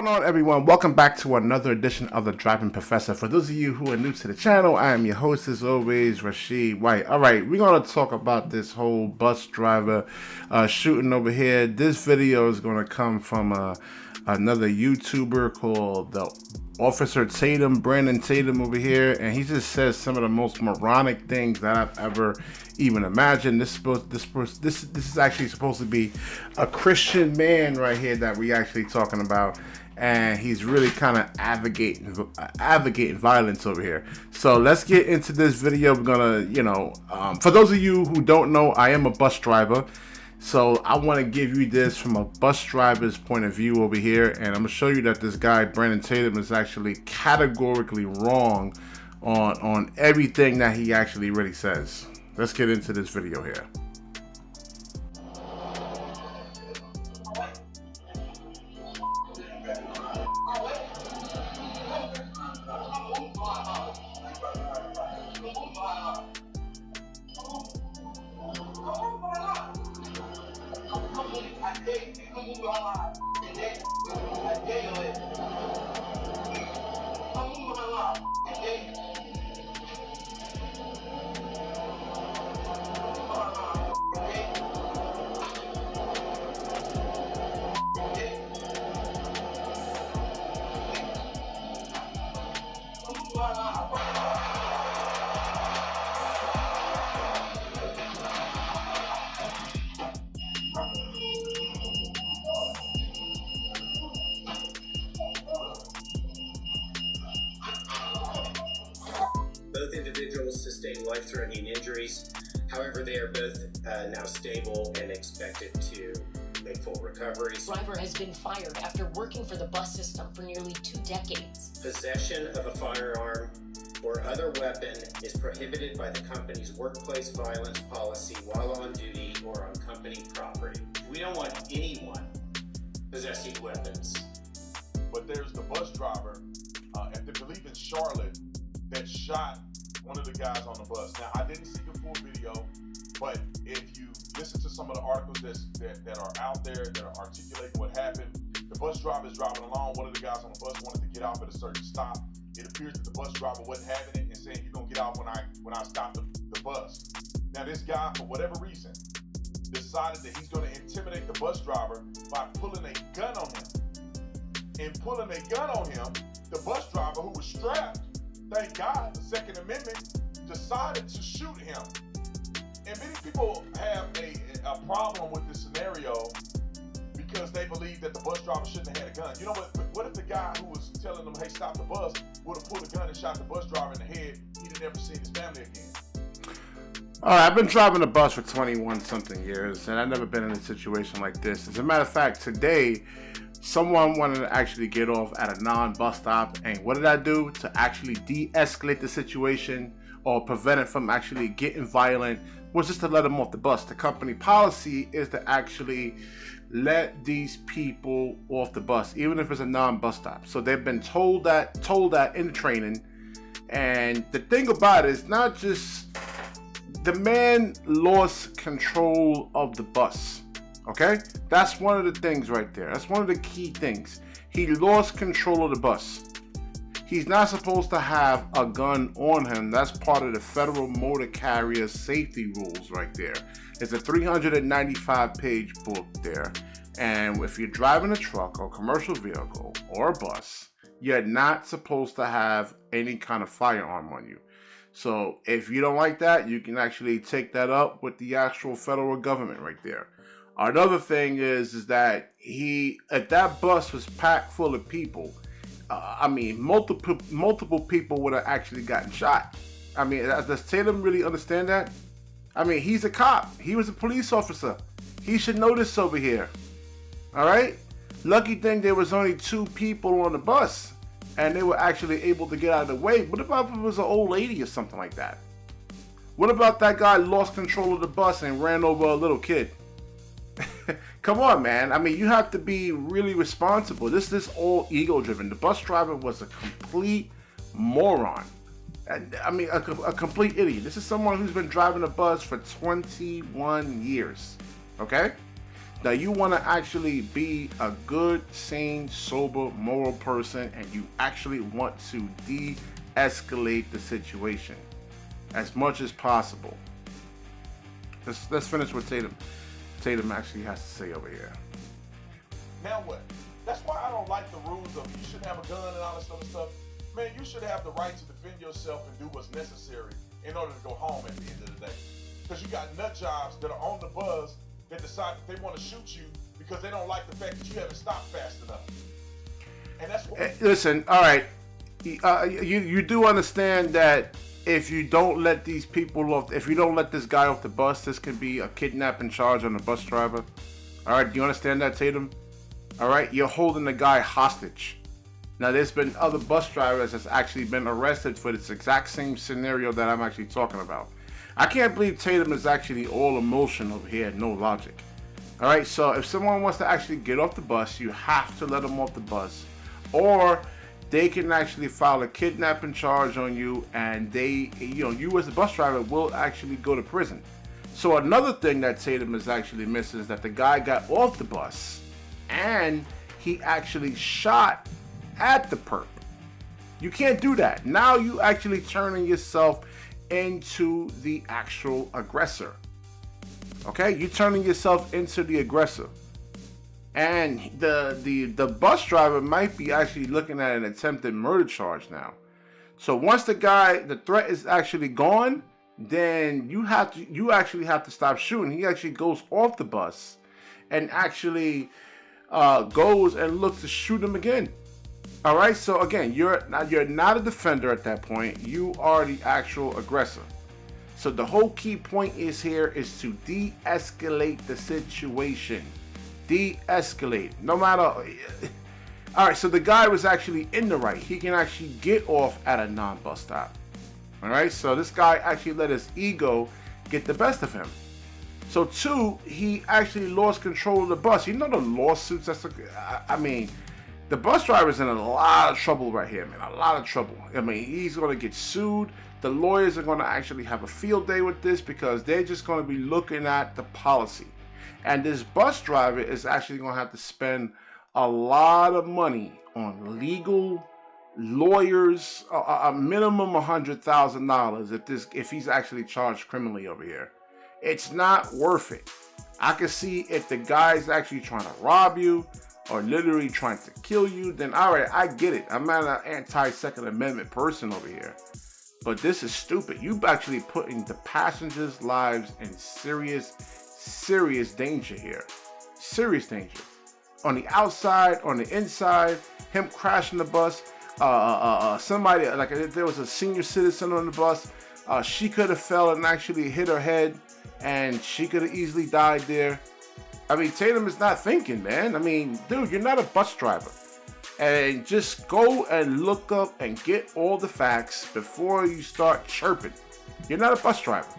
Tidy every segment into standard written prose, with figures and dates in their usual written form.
going on, everyone? Welcome back to another edition of the Driving Professor. For those of you who are new to the channel, I am your host as always, Rashid White. Alright, we're going to talk about this whole bus driver shooting over here. This video is going to come from another YouTuber called the Officer Tatum, Brandon Tatum over here, and he just says some of the most moronic things that I've ever even imagined. This is actually supposed to be a Christian man right here that we actually talking about, and he's really kind of advocating violence over here. So let's get into this video. We're gonna, for those of you who don't know, I am a bus driver. So I want to give you this from a bus driver's point of view over here, and I'm going to show you that this guy, Brandon Tatum, is actually categorically wrong on everything that he actually really says. Let's get into this video here. Both individuals sustained life-threatening injuries. However, they are both now stable and expected to make full recoveries. The driver has been fired after working for the bus system for nearly 2 decades. Possession of a firearm or other weapon is prohibited by the company's workplace violence policy while on duty or on company property. We don't want anyone possessing weapons. But there's the bus driver, and they believe in Charlotte, that shot one of the guys on the bus. Now, I didn't see the full video, but if you listen to some of the articles that are out there that are articulating what happened, the bus driver is driving along. One of the guys on the bus wanted to get off at a certain stop. It appears that the bus driver wasn't having it and saying, "You're gonna get off when I stop the bus." Now, this guy, for whatever reason, decided that he's gonna intimidate the bus driver by pulling a gun on him. And pulling a gun on him, the bus driver, who was strapped, thank God, the Second Amendment, decided to shoot him. And many people have a problem with this scenario because they believe that the bus driver shouldn't have had a gun. You know what if the guy who was telling them, "Hey, stop the bus," would have pulled a gun and shot the bus driver in the head? He'd have never seen his family again. All right, I've been driving a bus for 21 something years, and I've never been in a situation like this. As a matter of fact, today, someone wanted to actually get off at a non-bus stop, and what did I do to actually de-escalate the situation or prevent it from actually getting violent? Was just to let them off the bus. The company policy is to actually let these people off the bus, even if it's a non-bus stop. So they've been told that in training. And the thing about it is not just the man lost control of the bus. Okay, that's one of the things right there. That's one of the key things. He lost control of the bus. He's not supposed to have a gun on him. That's part of the Federal Motor Carrier Safety Rules right there. It's a 395-page book there. And if you're driving a truck or commercial vehicle or a bus, you're not supposed to have any kind of firearm on you. So if you don't like that, you can actually take that up with the actual federal government right there. Another thing is that if that bus was packed full of people, multiple people would have actually gotten shot. I mean, does Tatum really understand that? I mean, he's a cop. He was a police officer. He should know this over here. All right? Lucky thing there was only 2 people on the bus, and they were actually able to get out of the way. What about if it was an old lady or something like that? What about that guy lost control of the bus and ran over a little kid? Come on, man. I mean, you have to be really responsible. This is all ego-driven. The bus driver was a complete moron. I mean, a complete idiot. This is someone who's been driving a bus for 21 years. Okay? Now you want to actually be a good, sane, sober, moral person, and you actually want to de-escalate the situation as much as possible. Let's finish what Tatum actually has to say over here. Now what? That's why I don't like the rules of you should have a gun and all this other stuff. Man, you should have the right to defend yourself and do what's necessary in order to go home at the end of the day. Because you got nut jobs that are on the buzz that decide that they want to shoot you because they don't like the fact that you haven't stopped fast enough. And that's what. Listen, all right. You do understand that if you don't let these people off, if you don't let this guy off the bus, this could be a kidnapping charge on the bus driver. All right, do you understand that, Tatum? All right, you're holding the guy hostage. Now, there's been other bus drivers that's actually been arrested for this exact same scenario that I'm actually talking about. I can't believe Tatum is actually all emotion over here, no logic. All right, so if someone wants to actually get off the bus, you have to let them off the bus, or they can actually file a kidnapping charge on you, and you as a bus driver will actually go to prison. So another thing that Tatum is actually missing is that the guy got off the bus and he actually shot at the perp. You can't do that. Now you actually turning yourself into the actual aggressor. Okay, you're turning yourself into the aggressor. And the bus driver might be actually looking at an attempted murder charge now. So once the threat is actually gone, then you actually have to stop shooting. He actually goes off the bus and actually goes and looks to shoot him again. All right, so again, you're not a defender at that point. You are the actual aggressor. So the whole key point is to de-escalate the situation. De-escalate. No matter. All right, so the guy was actually in the right. He can actually get off at a non-bus stop. All right, so this guy actually let his ego get the best of him. So two, he actually lost control of the bus. You know the lawsuits. The bus driver's in a lot of trouble right here, man. A lot of trouble. I mean, he's going to get sued. The lawyers are going to actually have a field day with this because they're just going to be looking at the policy. And this bus driver is actually going to have to spend a lot of money on legal lawyers, a minimum $100,000 if he's actually charged criminally over here. It's not worth it. I can see if the guy's actually trying to rob you or literally trying to kill you, then all right, I get it. I'm not an anti-Second Amendment person over here. But this is stupid. You actually putting the passengers' lives in serious danger here. Serious danger. On the outside, on the inside, him crashing the bus. Somebody, like if there was a senior citizen on the bus, she could have fell and actually hit her head, and she could have easily died there. I mean, Tatum is not thinking, man. I mean, dude, you're not a bus driver. And just go and look up and get all the facts before you start chirping. You're not a bus driver.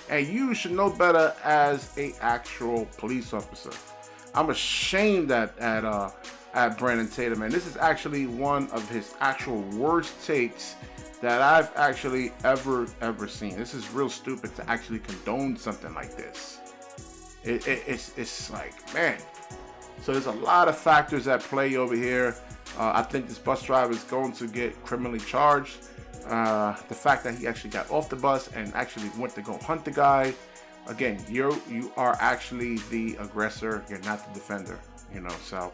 And you should know better as an actual police officer. I'm ashamed at Brandon Tatum, and this is actually one of his actual worst takes that I've actually ever seen. This is real stupid to actually condone something like this. It's like, man. So there's a lot of factors at play over here. I think this bus driver is going to get criminally charged. The fact that he actually got off the bus and actually went to go hunt the guy. Again, you are actually the aggressor. You're not the defender. So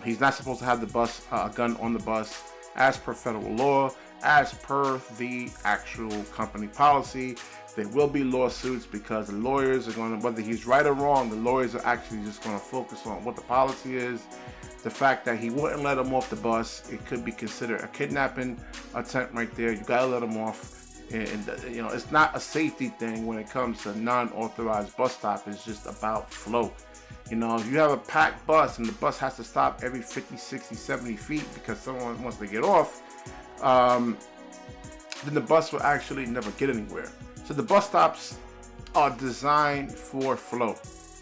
he's not supposed to have a gun on the bus as per federal law, as per the actual company policy. There will be lawsuits because the lawyers are going to, whether he's right or wrong, the lawyers are actually just going to focus on what the policy is. The fact that he wouldn't let him off the bus, it could be considered a kidnapping attempt right there. You got to let him off. And it's not a safety thing when it comes to non-authorized bus stop. It's just about flow. If you have a packed bus and the bus has to stop every 50, 60, 70 feet because someone wants to get off, then the bus will actually never get anywhere. So the bus stops are designed for flow.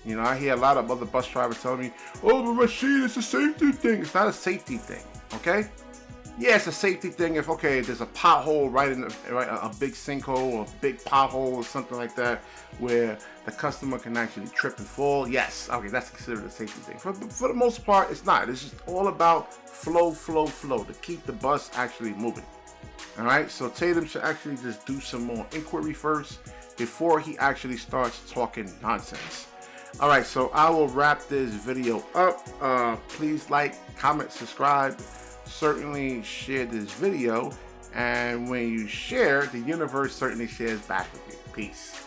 I hear a lot of other bus drivers telling me, oh, but Rashid, it's a safety thing. It's not a safety thing, okay? Yeah, it's a safety thing. If there's a pothole a big sinkhole or a big pothole or something like that, where the customer can actually trip and fall. Yes, okay, that's considered a safety thing. For the most part, it's not. It's just all about flow to keep the bus actually moving. All right, so Tatum should actually just do some more inquiry first before he actually starts talking nonsense. All right, so I will wrap this video up. Please like, comment, subscribe. Certainly share this video, and when you share, the universe certainly shares back with you. Peace.